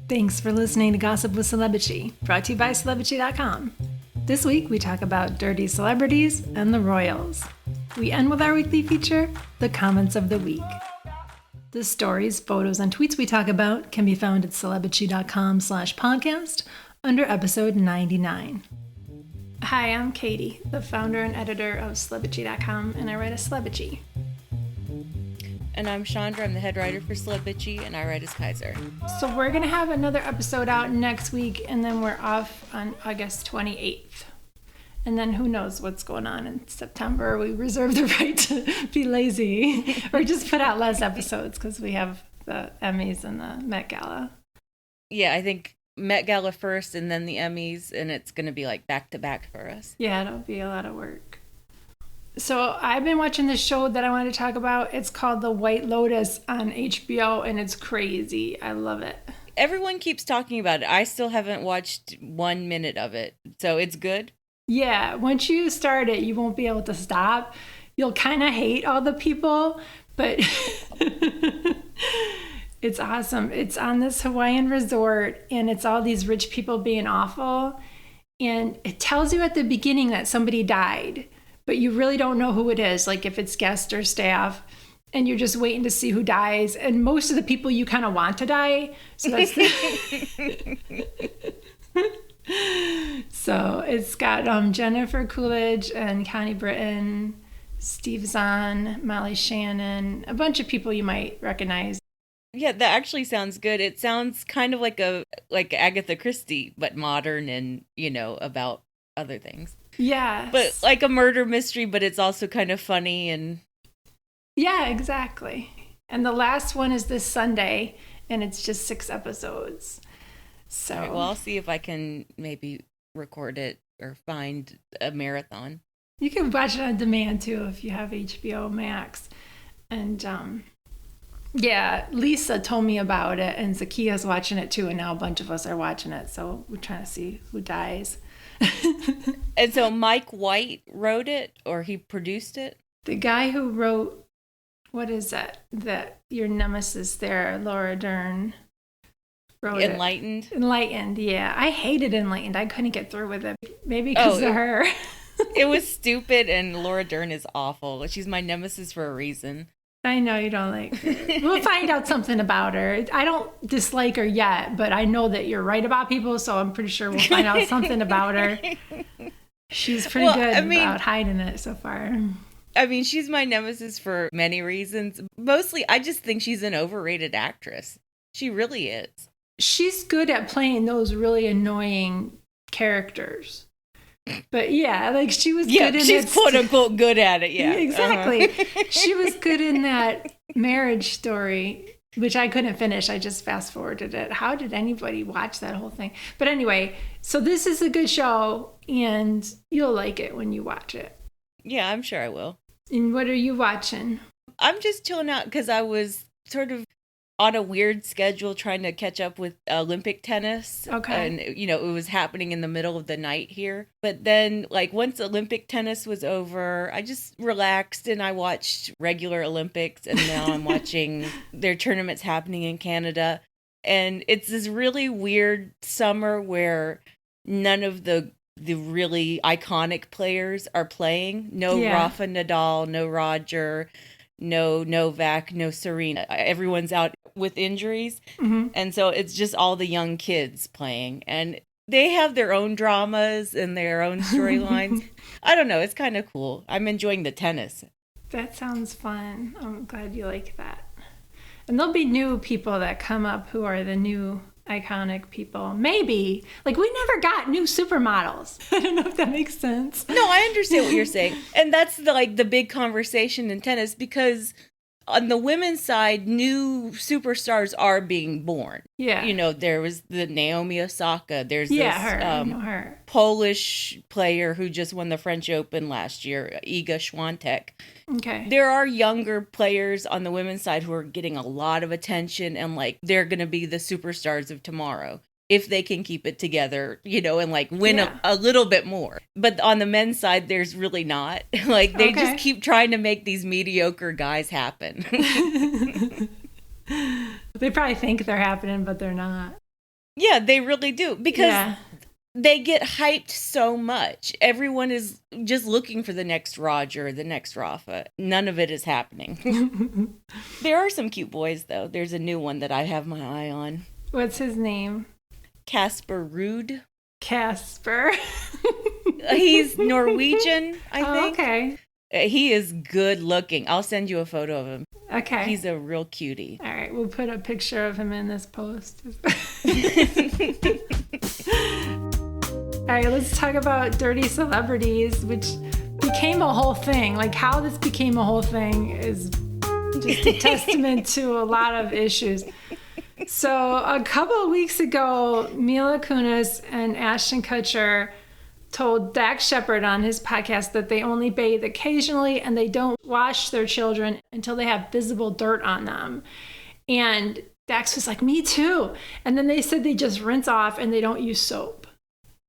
Thanks for listening to Gossip with Celebrity, brought to you by Celebrity.com. This week we talk about dirty celebrities and the royals. We end with our weekly feature, The Comments of the Week. The stories, photos, and tweets we talk about can be found at Celebrity.com/podcast under episode 99. Hi, I'm Katie, the founder and editor of Celebrity.com, and I write a Celebrity. And I'm Chandra, I'm the head writer for Celebrity, and I write as Kaiser. So we're going to have another episode out next week, and then we're off on August 28th. And then who knows what's going on in September. We reserve the right to be lazy or just put out less episodes because we have the Emmys and the Met Gala. Yeah, I think Met Gala first and then the Emmys, and it's going to be like back to back for us. Yeah, it'll be a lot of work. So I've been watching this show that I wanted to talk about. It's called The White Lotus on HBO, and it's crazy. I love it. Everyone keeps talking about it. I still haven't watched 1 minute of it. So it's good? Yeah, once you start it, you won't be able to stop. You'll kind of hate all the people, but it's awesome. It's on this Hawaiian resort, and it's all these rich people being awful. And it tells you at the beginning that somebody died, but you really don't know who it is, like if it's guest or staff, and you're just waiting to see who dies. And most of the people you kind of want to die. So that's So it's got Jennifer Coolidge and Connie Britton, Steve Zahn, Molly Shannon, a bunch of people you might recognize. Yeah, that actually sounds good. It sounds kind of like Agatha Christie, but modern and, about other things. Yeah. But like a murder mystery, but it's also kind of funny and... Yeah, exactly. And the last one is this Sunday, and it's just 6 episodes. So... All right, well, I'll see if I can maybe record it or find a marathon. You can watch it on demand, too, if you have HBO Max. And, yeah, Lisa told me about it, and Zakia's watching it, too, and now a bunch of us are watching it. So we're trying to see who dies. And so Mike White wrote it, or he produced it? The guy who wrote, what is that your nemesis there, Laura Dern, wrote Enlightened? Enlightened, yeah. I hated Enlightened. I couldn't get through with it. Maybe because of her. It was stupid, and Laura Dern is awful. She's my nemesis for a reason. I know you don't like her. We'll find out something about her. I don't dislike her yet, but I know that you're right about people, so I'm pretty sure we'll find out something about her. She's pretty good about hiding it so far. I mean, she's my nemesis for many reasons. Mostly, I just think she's an overrated actress. She really is. She's good at playing those really annoying characters. But yeah, like she was good in she's quote unquote good at it. Yeah, exactly. She was good in that Marriage Story, which I couldn't finish. I just fast forwarded it. How did anybody watch that whole thing? But anyway, so this is a good show, and you'll like it when you watch it. Yeah, I'm sure I will. And what are you watching? I'm just chilling out because I was sort of on a weird schedule trying to catch up with Olympic tennis. Okay. And, it was happening in the middle of the night here. But then, once Olympic tennis was over, I just relaxed and I watched regular Olympics. And now I'm watching their tournaments happening in Canada. And it's this really weird summer where none of the really iconic players are playing. No Rafa Nadal, no Roger, no Novak, no Serena. Everyone's out with injuries. Mm-hmm. And so it's just all the young kids playing. And they have their own dramas and their own storylines. I don't know. It's kind of cool. I'm enjoying the tennis. That sounds fun. I'm glad you like that. And there'll be new people that come up who are the new iconic people. Maybe. We never got new supermodels. I don't know if that makes sense. No, I understand what you're saying. And that's the big conversation in tennis, because on the women's side, new superstars are being born. Yeah. There was the Naomi Osaka. There's her. Polish player who just won the French Open last year, Iga Swiatek. Okay. There are younger players on the women's side who are getting a lot of attention, and they're going to be the superstars of tomorrow if they can keep it together, and win a little bit more. But on the men's side, there's really not. They just keep trying to make these mediocre guys happen. They probably think they're happening, but they're not. Yeah, they really do. Because they get hyped so much. Everyone is just looking for the next Roger, the next Rafa. None of it is happening. There are some cute boys, though. There's a new one that I have my eye on. What's his name? Casper Ruud. Casper. He's Norwegian, I think. Okay. He is good looking. I'll send you a photo of him. Okay. He's a real cutie. All right, we'll put a picture of him in this post. All right, let's talk about dirty celebrities, which became a whole thing. Like, how this became a whole thing is just a testament to a lot of issues. So a couple of weeks ago, Mila Kunis and Ashton Kutcher told Dax Shepard on his podcast that they only bathe occasionally and they don't wash their children until they have visible dirt on them. And Dax was like, me too. And then they said they just rinse off and they don't use soap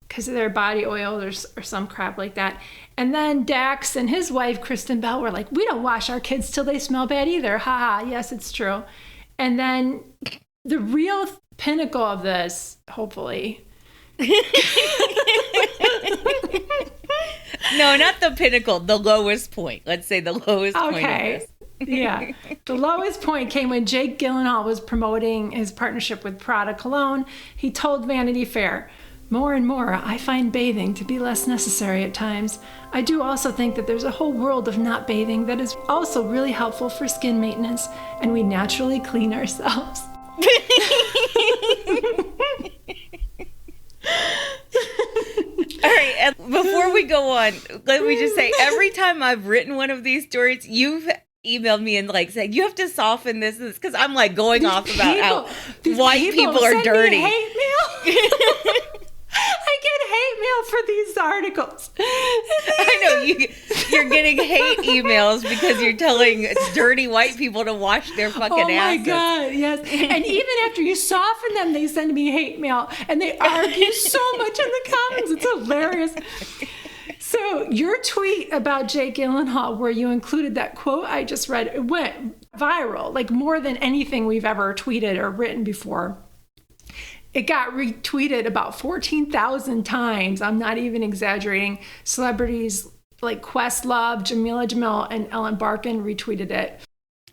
because of their body oil or some crap like that. And then Dax and his wife, Kristen Bell, were like, we don't wash our kids till they smell bad either. Haha, yes, it's true. And then the real pinnacle of this, hopefully. No, not the pinnacle, the lowest point. Let's say the lowest point of this. Yeah. The lowest point came when Jake Gyllenhaal was promoting his partnership with Prada cologne. He told Vanity Fair, more and more, I find bathing to be less necessary at times. I do also think that there's a whole world of not bathing that is also really helpful for skin maintenance, and we naturally clean ourselves. All right, and before we go on, let me just say, every time I've written one of these stories, you've emailed me and like said, you have to soften this because I'm like going off about how white people are dirty. Hate mail. I get hate mail for these articles. I know you're getting hate emails because you're telling dirty white people to wash their fucking asses. Oh my God, yes. And even after you soften them, they send me hate mail and they argue so much in the comments. It's hilarious. So your tweet about Jake Gyllenhaal, where you included that quote I just read, it went viral, like more than anything we've ever tweeted or written before. It got retweeted about 14,000 times. I'm not even exaggerating. Celebrities like Questlove, Jamila Jamil, and Ellen Barkin retweeted it.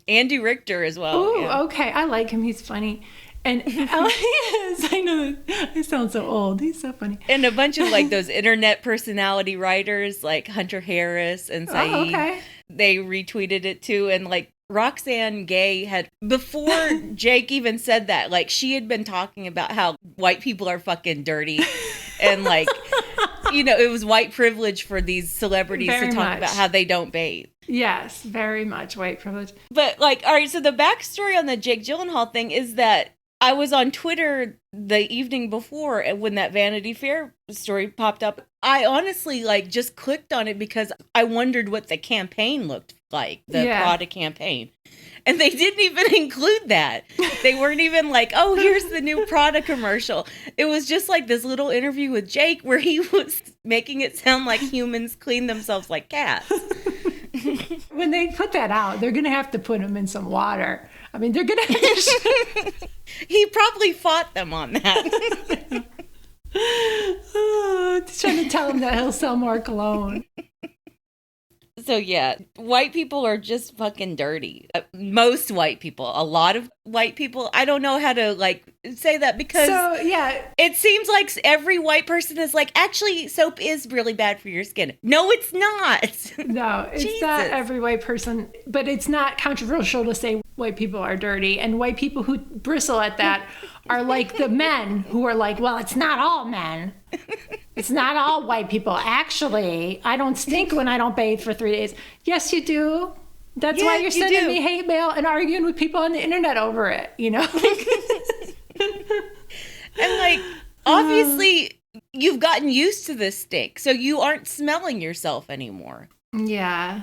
Andy Richter as well. Oh, yeah. Okay. I like him. He's funny. And Ellen is, I know, I sound so old. He's so funny. And a bunch of like those internet personality writers like Hunter Harris and Saeed. Oh, okay. They retweeted it too. And like Roxanne Gay had, before Jake even said that, like she had been talking about how white people are fucking dirty. And like, you know, it was white privilege for these celebrities very to talk much about how they don't bathe. Yes, very much white privilege. But like, all right, so the backstory on the Jake Gyllenhaal thing is that I was on Twitter the evening before and when that Vanity Fair story popped up. I honestly like just clicked on it because I wondered what the campaign looked like, the Prada campaign. And they didn't even include that. They weren't even like, oh, here's the new Prada commercial. It was just like this little interview with Jake where he was making it sound like humans clean themselves like cats. When they put that out, they're going to have to put him in some water. I mean, they're going to have to... He probably fought them on that. Trying to tell him that he'll sell more cologne. So yeah, white people are just fucking dirty. Most white people, a lot of white people. I don't know how to like say that because it seems like every white person is like, actually, soap is really bad for your skin. No, it's not. No, it's not every white person, but it's not controversial to say white people are dirty. And white people who bristle at that are like the men who are like, well, it's not all men. It's not all white people. Actually, I don't stink when I don't bathe for 3 days. Yes, you do. That's why you're sending me hate mail and arguing with people on the internet over it, you know? And like, obviously, you've gotten used to this stink, so you aren't smelling yourself anymore. Yeah.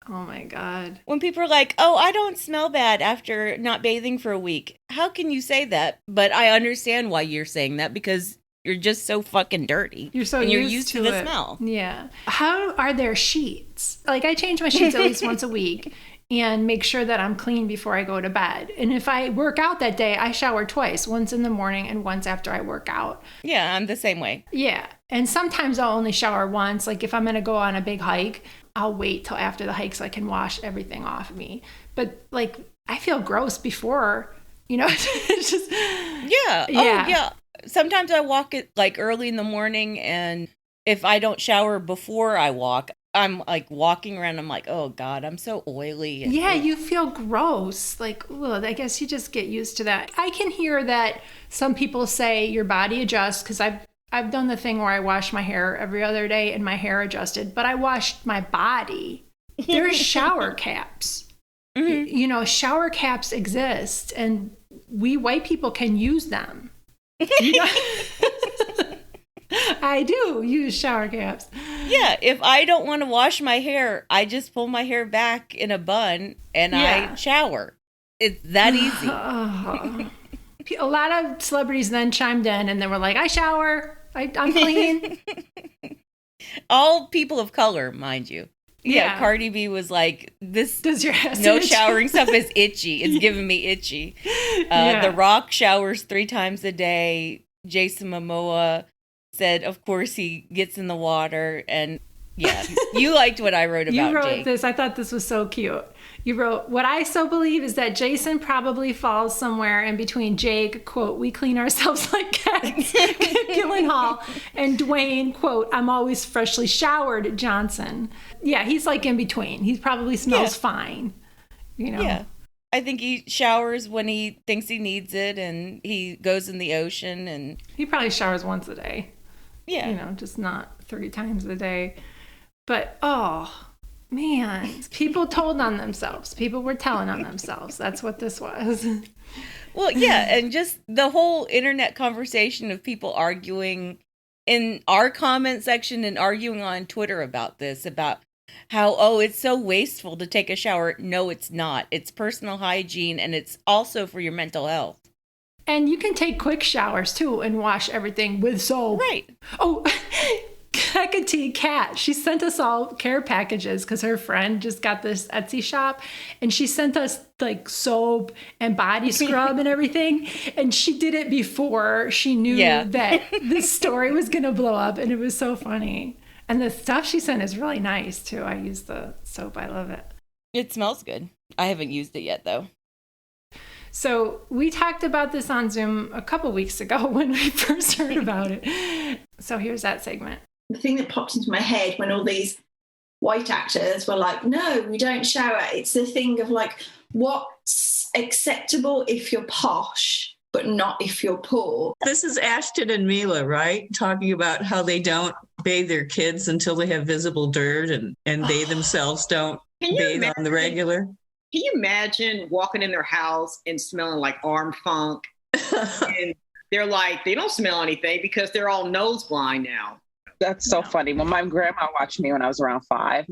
Oh my God. When people are like, oh, I don't smell bad after not bathing for a week. How can you say that? But I understand why you're saying that because you're just so fucking dirty. You're used to the smell. Yeah. How are their sheets? Like I change my sheets at least once a week. and make sure that I'm clean before I go to bed. And if I work out that day, I shower twice, once in the morning and once after I work out. Yeah, I'm the same way. Yeah. And sometimes I'll only shower once. Like if I'm going to go on a big hike, I'll wait till after the hike so I can wash everything off of me. But like I feel gross before, it's just. Yeah. Oh, yeah. Sometimes I walk it like early in the morning, and if I don't shower before I walk, I'm like walking around. I'm like, oh God, I'm so oily. Yeah, you feel gross. Like, well, I guess you just get used to that. I can hear that some people say your body adjusts, because I've done the thing where I wash my hair every other day and my hair adjusted, but I washed my body. There's shower caps. Mm-hmm. Shower caps exist, and we white people can use them. I do use shower caps. Yeah, if I don't want to wash my hair, I just pull my hair back in a bun and I shower. It's that easy. A lot of celebrities then chimed in and they were like, I shower. I'm clean. All people of color, mind you. Yeah, Cardi B was like, "This does your ass no itch? Showering stuff is itchy. It's giving me itchy." The Rock showers 3 times a day. Jason Momoa said, of course, he gets in the water. And yeah, you liked what I wrote about. You wrote Jake. this. I thought this was so cute. You wrote, what I so believe is that Jason probably falls somewhere in between Jake, quote, we clean ourselves like cats, Gyllenhaal, and Dwayne, quote, I'm always freshly showered, Johnson. Yeah, he's like in between. He probably smells fine, Yeah. I think he showers when he thinks he needs it, and he goes in the ocean, and he probably showers once a day. Yeah. Just not 3 times a day. But, oh, man, people told on themselves. People were telling on themselves. That's what this was. Well, yeah, and just the whole internet conversation of people arguing in our comment section and arguing on Twitter about this, about how, it's so wasteful to take a shower. No, it's not. It's personal hygiene, and it's also for your mental health. And you can take quick showers, too, and wash everything with soap. Right. Oh, Hecate Cat, she sent us all care packages because her friend just got this Etsy shop, and she sent us like soap and body scrub and everything. And she did it before she knew that this story was going to blow up, and it was so funny. And the stuff she sent is really nice, too. I use the soap. I love it. It smells good. I haven't used it yet, though. So we talked about this on Zoom a couple weeks ago when we first heard about it. So here's that segment. The thing that popped into my head when all these white actors were like, no, we don't shower. It's the thing of like, what's acceptable if you're posh, but not if you're poor. This is Ashton and Mila, right? Talking about how they don't bathe their kids until they have visible dirt, and they themselves don't bathe on the regular. Can you imagine walking in their house and smelling like arm funk? And they're like, they don't smell anything because they're all nose blind now. That's so funny. When my grandma watched me when I was around 5,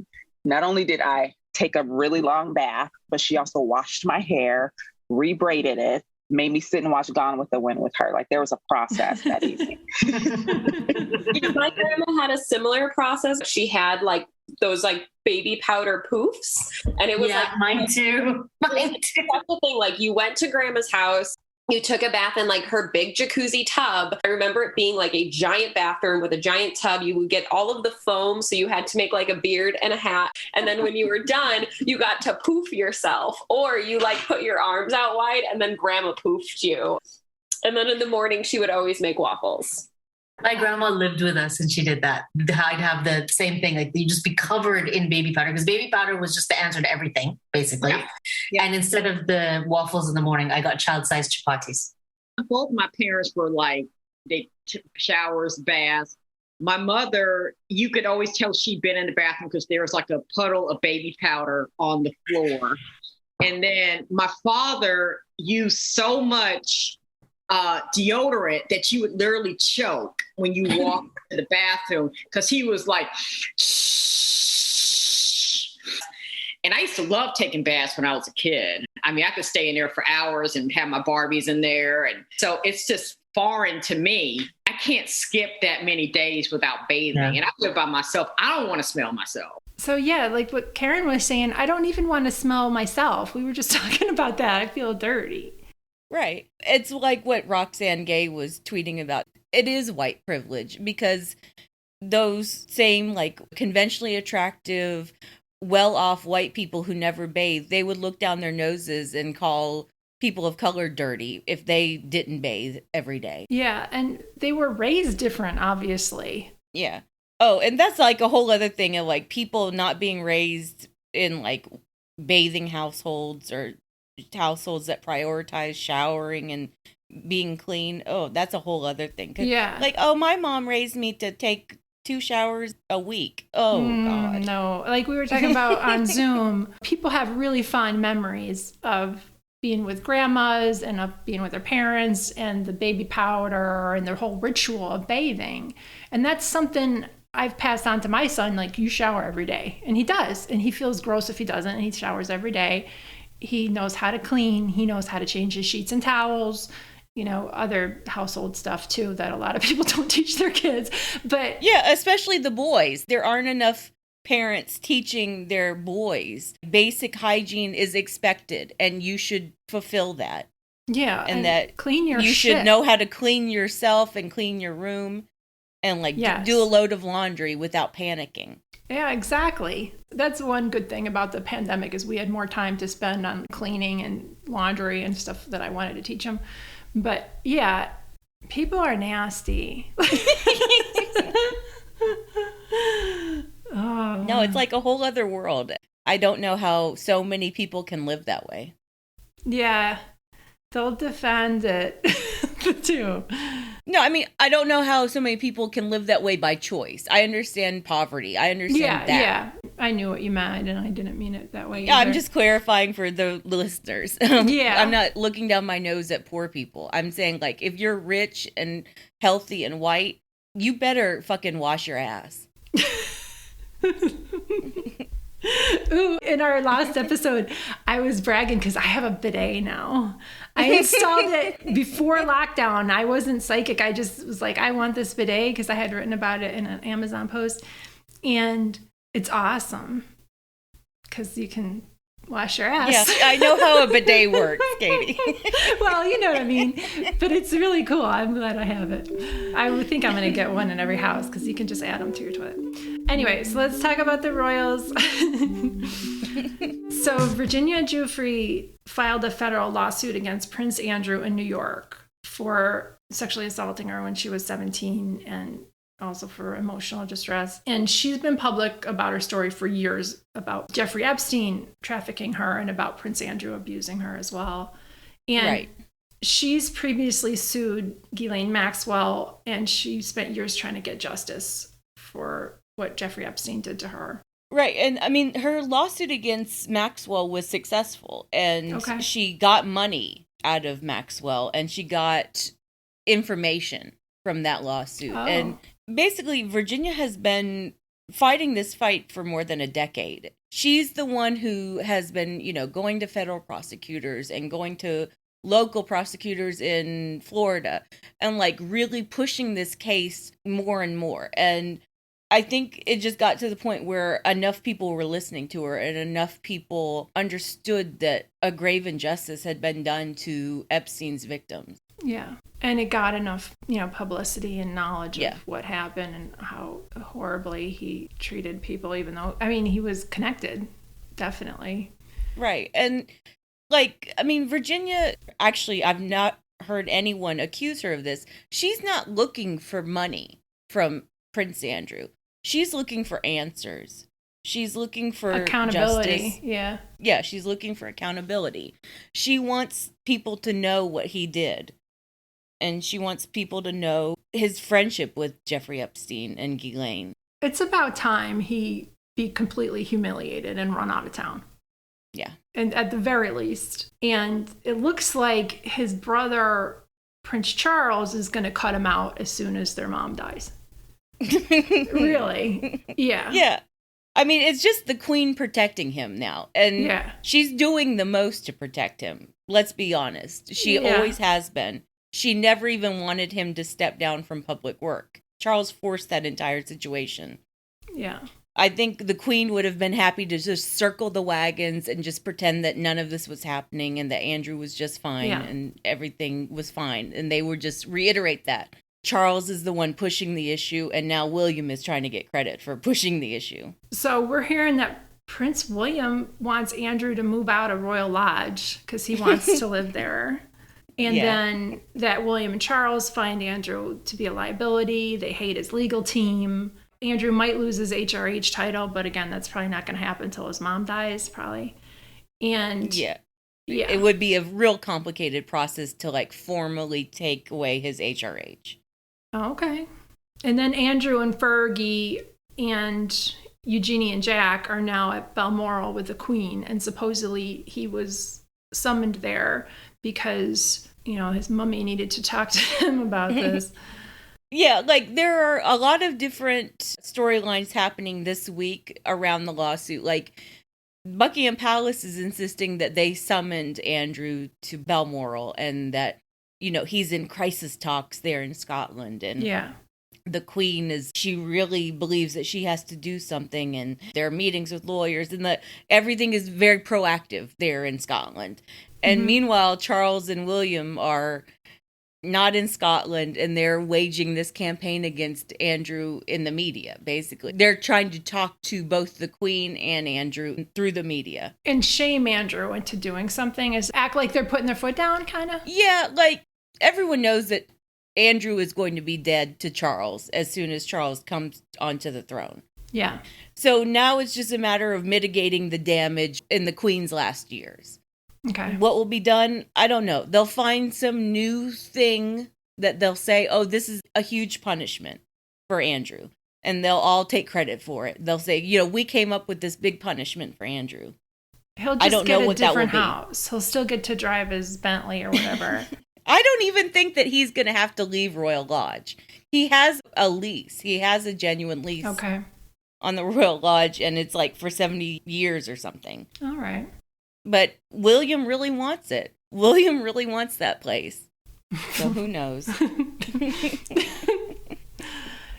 not only did I take a really long bath, but she also washed my hair, rebraided it, made me sit and watch Gone with the Wind with her. Like there was a process that evening. My grandma had a similar process. She had like those like baby powder poofs, and it was like mine too. That's the thing. Like you went to grandma's house, you took a bath in like her big jacuzzi tub. I remember it being like a giant bathroom with a giant tub. You would get all of the foam, so you had to make like a beard and a hat. And then when you were done, you got to poof yourself, or you like put your arms out wide and then grandma poofed you. And then in the morning, she would always make waffles. My grandma lived with us and she did that. I'd have the same thing. Like you just be covered in baby powder, because baby powder was just the answer to everything, basically. Yeah. And instead of the waffles in the morning, I got child-sized chapatis. Both my parents were like, they took showers, baths. My mother, you could always tell she'd been in the bathroom because there was like a puddle of baby powder on the floor. And then my father used so much deodorant that you would literally choke when you walk to the bathroom, because he was like, shh. And I used to love taking baths when I was a kid. I mean, I could stay in there for hours and have my Barbies in there. And so it's just foreign to me. I can't skip that many days without bathing. And I live by myself. I don't want to smell myself. So yeah, like what Karen was saying, I don't even want to smell myself. We were just talking about that. I feel dirty. Right. It's like what Roxane Gay was tweeting about. It is white privilege because those same like conventionally attractive, well-off white people who never bathe, they would look down their noses and call people of color dirty if they didn't bathe every day. Yeah, and they were raised different, obviously. Yeah. Oh, and that's like a whole other thing of like people not being raised in like bathing households or households that prioritize showering and being clean. Oh, that's a whole other thing. Yeah. Like, oh, my mom raised me to take 2 showers a week. Oh, God. No. Like we were talking about on Zoom, people have really fond memories of being with grandmas and of being with their parents and the baby powder and their whole ritual of bathing. And that's something I've passed on to my son, like you shower every day. And he does. And he feels gross if he doesn't. And he showers every day. He knows how to clean. He knows how to change his sheets and towels, you know, other household stuff too that a lot of people don't teach their kids. But yeah, especially the boys. There aren't enough parents teaching their boys. Basic hygiene is expected and you should fulfill that. Yeah. And that clean your you shit. should know how to clean yourself and clean your room and like do a load of laundry without panicking. Yeah, exactly. That's one good thing about the pandemic is we had more time to spend on cleaning and laundry and stuff that I wanted to teach them. But yeah, people are nasty. Oh. No, it's like a whole other world. I don't know how so many people can live that way. Yeah, they'll defend it too. No, I mean, I don't know how so many people can live that way by choice. I understand poverty. I understand that. Yeah, I knew what you meant, and I didn't mean it that way. Yeah, either. I'm just clarifying for the listeners. Yeah. I'm not looking down my nose at poor people. I'm saying, like, if you're rich and healthy and white, you better fucking wash your ass. Ooh, in our last episode, I was bragging because I have a bidet now. I installed it before lockdown. I wasn't psychic. I just was like, I want this bidet because I had written about it in an Amazon post. And it's awesome because you can wash your ass. Yeah, I know how a bidet works, Katie. Well, you know what I mean. But it's really cool. I'm glad I have it. I would think I'm going to get one in every house because you can just add them to your toilet. Anyway, so let's talk about the royals. So Virginia Giuffre filed a federal lawsuit against Prince Andrew in New York for sexually assaulting her when she was 17 and also for emotional distress. And she's been public about her story for years about Jeffrey Epstein trafficking her and about Prince Andrew abusing her as well. And she's previously sued Ghislaine Maxwell, and she spent years trying to get justice for what Jeffrey Epstein did to her. Right. And I mean, her lawsuit against Maxwell was successful, and she got money out of Maxwell, and she got information from that lawsuit. Oh. And basically, Virginia has been fighting this fight for more than a decade. She's the one who has been, you know, going to federal prosecutors and going to local prosecutors in Florida and like really pushing this case more and more. And I think it just got to the point where enough people were listening to her and enough people understood that a grave injustice had been done to Epstein's victims. Yeah. And it got enough, you know, publicity and knowledge of what happened and how horribly he treated people, even though, I mean, he was connected, definitely. Right. And like, I mean, Virginia, actually, I've not heard anyone accuse her of this. She's not looking for money from Prince Andrew. She's looking for answers. She's looking for accountability. Justice. Yeah, she's looking for accountability. She wants people to know what he did. And she wants people to know his friendship with Jeffrey Epstein and Ghislaine. It's about time he be completely humiliated and run out of town. Yeah. And at the very least. And it looks like his brother, Prince Charles, is going to cut him out as soon as their mom dies. Really? Yeah. Yeah. I mean, it's just the queen protecting him now. And she's doing the most to protect him. Let's be honest. She always has been. She never even wanted him to step down from public work. Charles forced that entire situation. Yeah. I think the queen would have been happy to just circle the wagons and just pretend that none of this was happening and that Andrew was just fine and everything was fine. And they would just reiterate that. Charles is the one pushing the issue, and now William is trying to get credit for pushing the issue. So we're hearing that Prince William wants Andrew to move out of Royal Lodge because he wants to live there. And then that William and Charles find Andrew to be a liability. They hate his legal team. Andrew might lose his HRH title, but again, that's probably not going to happen until his mom dies, probably. And it would be a real complicated process to like formally take away his HRH. Oh, okay. And then Andrew and Fergie and Eugenie and Jack are now at Balmoral with the Queen, and supposedly he was summoned there because, you know, his mummy needed to talk to him about this. Yeah, like there are a lot of different storylines happening this week around the lawsuit. Like Buckingham Palace is insisting that they summoned Andrew to Balmoral and that, you know, he's in crisis talks there in Scotland. And the Queen she really believes that she has to do something, and there are meetings with lawyers, and everything is very proactive there in Scotland. And meanwhile, Charles and William are not in Scotland, and they're waging this campaign against Andrew in the media, basically. They're trying to talk to both the Queen and Andrew through the media. And shame Andrew into doing something, is act like they're putting their foot down, kind of? Yeah, like everyone knows that Andrew is going to be dead to Charles as soon as Charles comes onto the throne. Yeah. So now it's just a matter of mitigating the damage in the Queen's last years. Okay. What will be done? I don't know. They'll find some new thing that they'll say, oh, this is a huge punishment for Andrew. And they'll all take credit for it. They'll say, you know, we came up with this big punishment for Andrew. He'll just get a different house. He'll still get to drive his Bentley or whatever. I don't even think that he's going to have to leave Royal Lodge. He has a lease. He has a genuine lease on the Royal Lodge, and it's like for 70 years or something. All right. But William really wants it. William really wants that place. So who knows?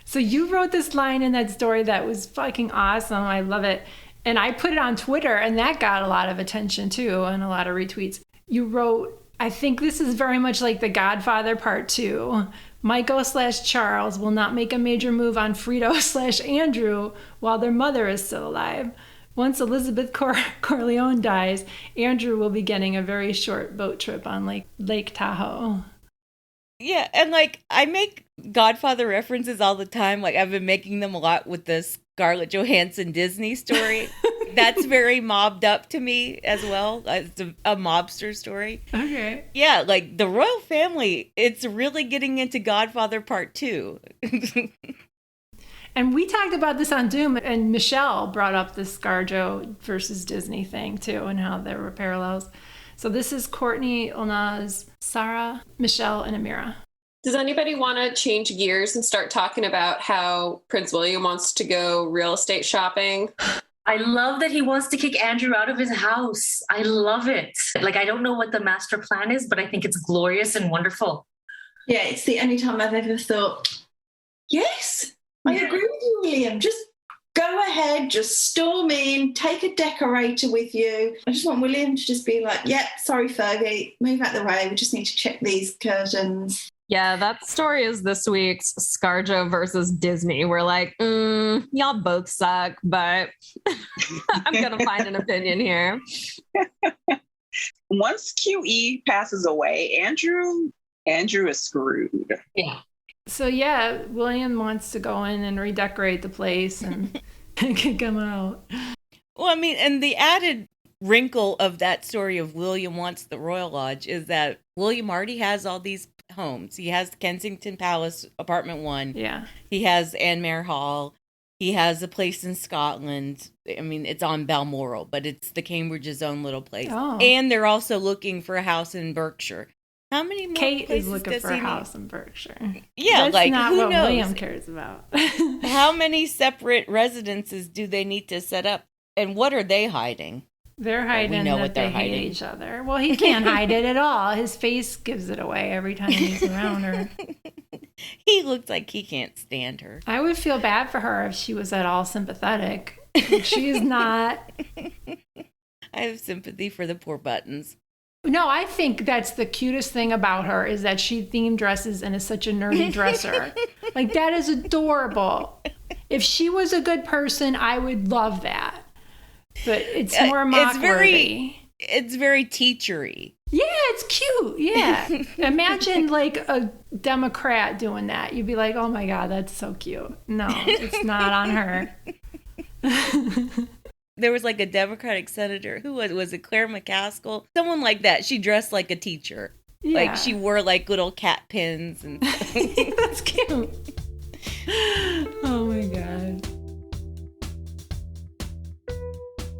So you wrote this line in that story that was fucking awesome. I love it. And I put it on Twitter, and that got a lot of attention too, and a lot of retweets. You wrote, I think this is very much like The Godfather Part 2. Michael/Charles will not make a major move on Frito/Andrew while their mother is still alive. Once Elizabeth Corleone dies, Andrew will be getting a very short boat trip on Lake Tahoe. Yeah, and like I make Godfather references all the time. Like I've been making them a lot with the Scarlett Johansson Disney story. That's very mobbed up to me as well. It's a mobster story. Okay. Yeah, like the royal family, it's really getting into Godfather Part 2. And we talked about this on Doom, and Michelle brought up the ScarJo versus Disney thing too, and how there were parallels. So this is Courtney, Ilnaz, Sarah, Michelle, and Amira. Does anybody want to change gears and start talking about how Prince William wants to go real estate shopping? I love that he wants to kick Andrew out of his house. I love it. Like, I don't know what the master plan is, but I think it's glorious and wonderful. Yeah, it's the only time I've ever thought, yes, I agree with you, William. Just go ahead, just storm in, take a decorator with you. I just want William to just be like, yep, sorry, Fergie, move out the way. We just need to check these curtains. Yeah, that story is this week's ScarJo versus Disney. We're like, y'all both suck, but I'm going to find an opinion here. Once QE passes away, Andrew is screwed. Yeah. So yeah, William wants to go in and redecorate the place and kick him out. Well, I mean, and the added wrinkle of that story of William wants the Royal Lodge is that William already has all these homes. He has Kensington Palace, Apartment 1. Yeah. He has Anmere Hall. He has a place in Scotland. I mean, it's on Balmoral, but it's the Cambridge's own little place. Oh. And they're also looking for a house in Berkshire. How many more Kate places is looking for a house in Berkshire. Yeah, that's like not who what knows? William cares about. How many separate residences do they need to set up, and what are they hiding? They're hiding that they hate each other. Well, he can't hide it at all. His face gives it away every time he's around her. He looks like he can't stand her. I would feel bad for her if she was at all sympathetic. But she is not. I have sympathy for the poor buttons. No, I think that's the cutest thing about her is that she theme dresses and is such a nerdy dresser. Like, that is adorable. If she was a good person, I would love that. But it's more mock-worthy. It's very teachery. Yeah, it's cute. Yeah. Imagine like a Democrat doing that. You'd be like, oh my God, that's so cute. No, it's not on her. There was like a Democratic senator, who was it Claire McCaskill? Someone like that. She dressed like a teacher. Yeah. Like she wore like little cat pins and that's cute. Oh my God.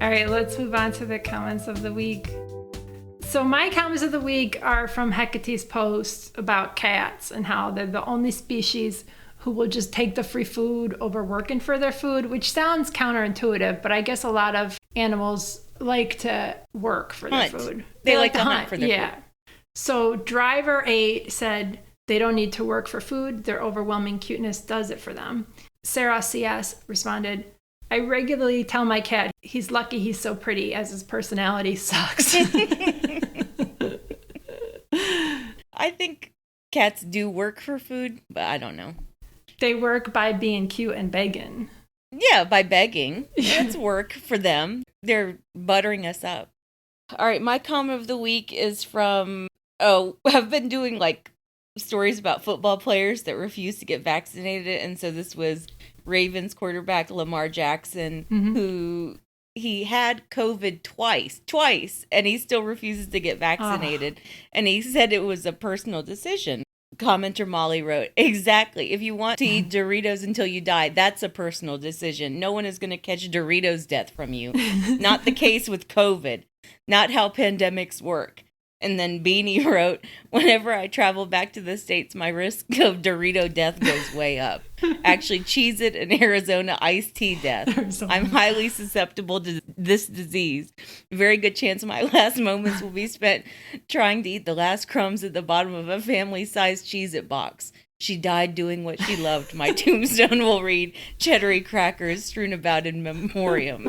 All right, let's move on to the comments of the week. So my comments of the week are from Hecate's post about cats and how they're the only species who will just take the free food over working for their food, which sounds counterintuitive, but I guess a lot of animals like to work for their food. They like to hunt for their food. So Driver8 said they don't need to work for food. Their overwhelming cuteness does it for them. SarahCS responded, I regularly tell my cat he's lucky he's so pretty as his personality sucks. I think cats do work for food, but I don't know. They work by being cute and begging. Yeah, by begging. That's work for them. They're buttering us up. All right, my comment of the week is from, I've been doing like stories about football players that refuse to get vaccinated. And so this was Ravens quarterback Lamar Jackson, who he had COVID twice, and he still refuses to get vaccinated. And he said it was a personal decision. Commenter Molly wrote, exactly. If you want to eat Doritos until you die, that's a personal decision. No one is going to catch Doritos death from you. Not the case with COVID. Not how pandemics work. And then Beanie wrote, whenever I travel back to the States, my risk of Dorito death goes way up. Actually, Cheez-It and Arizona iced tea death. I'm highly susceptible to this disease. Very good chance my last moments will be spent trying to eat the last crumbs at the bottom of a family-sized Cheez-It box. She died doing what she loved. My tombstone will read, cheddary crackers strewn about in memoriam.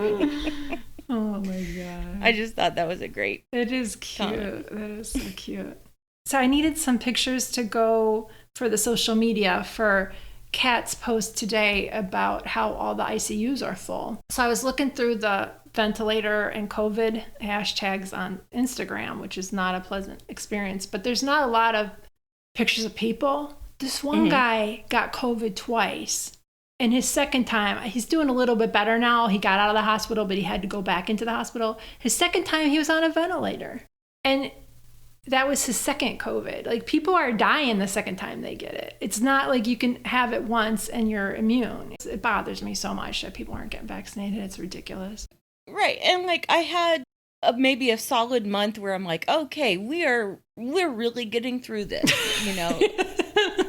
Oh my God. I just thought that was a great It is cute. comment. That is so cute. So I needed some pictures to go for the social media for Kat's post today about how all the ICUs are full. So I was looking through the ventilator and COVID hashtags on Instagram, which is not a pleasant experience, but there's not a lot of pictures of people. This one guy got COVID twice. And his second time, he's doing a little bit better now. He got out of the hospital, but he had to go back into the hospital. His second time, he was on a ventilator. And that was his second COVID. Like, people are dying the second time they get it. It's not like you can have it once and you're immune. It bothers me so much that people aren't getting vaccinated. It's ridiculous. Right. And like I had maybe a solid month where I'm like, okay, we're really getting through this, you know?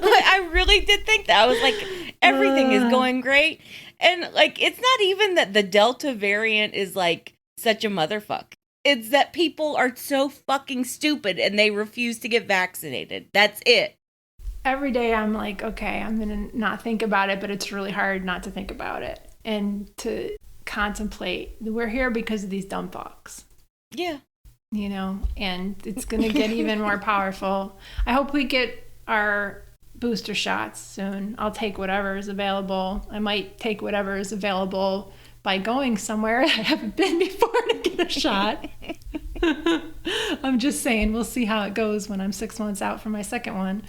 I really did think that. I was like, everything is going great. And like, it's not even that the Delta variant is like such a motherfucker. It's that people are so fucking stupid and they refuse to get vaccinated. That's it. Every day I'm like, okay, I'm going to not think about it, but it's really hard not to think about it and to contemplate. We're here because of these dumb fucks. Yeah. You know, and it's going to get even more powerful. I hope we get our booster shots soon. I'll take whatever is available. I might take whatever is available by going somewhere I haven't been before to get a shot. I'm just saying, we'll see how it goes when I'm 6 months out from my second one.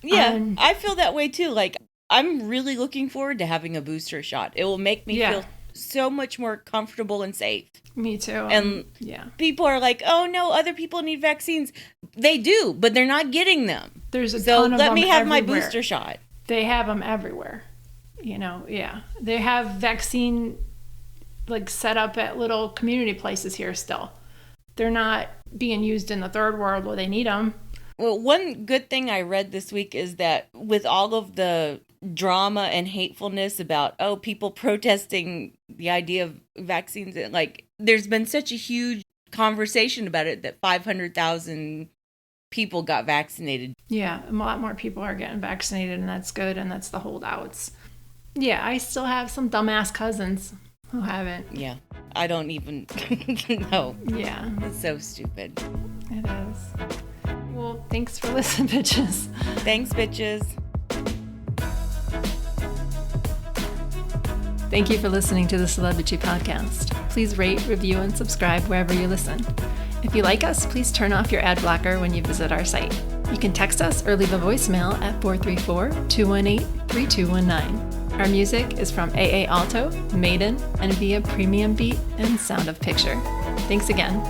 Yeah, I feel that way too. Like, I'm really looking forward to having a booster shot. It will make me feel so much more comfortable and safe. Me too. And people are like, oh no, other people need vaccines. They do, but they're not getting them. There's a so ton of let them me have everywhere. my booster shot. They have them everywhere. You know, they have vaccine like set up at little community places here still. They're not being used in the third world where they need them. Well, one good thing I read this week is that with all of the drama and hatefulness about, people protesting the idea of vaccines, like there's been such a huge conversation about it that 500,000 people got vaccinated. Yeah, a lot more people are getting vaccinated, and that's good, and that's the holdouts. Yeah, I still have some dumbass cousins who haven't. Yeah, I don't even know. Yeah. It's so stupid. It is. Well, thanks for listening, bitches. Thanks, bitches. Thank you for listening to the Celebrity Podcast. Please rate, review, and subscribe wherever you listen. If you like us, please turn off your ad blocker when you visit our site. You can text us or leave a voicemail at 434-218-3219. Our music is from AA Alto, Maiden, and via Premium Beat and Sound of Picture. Thanks again.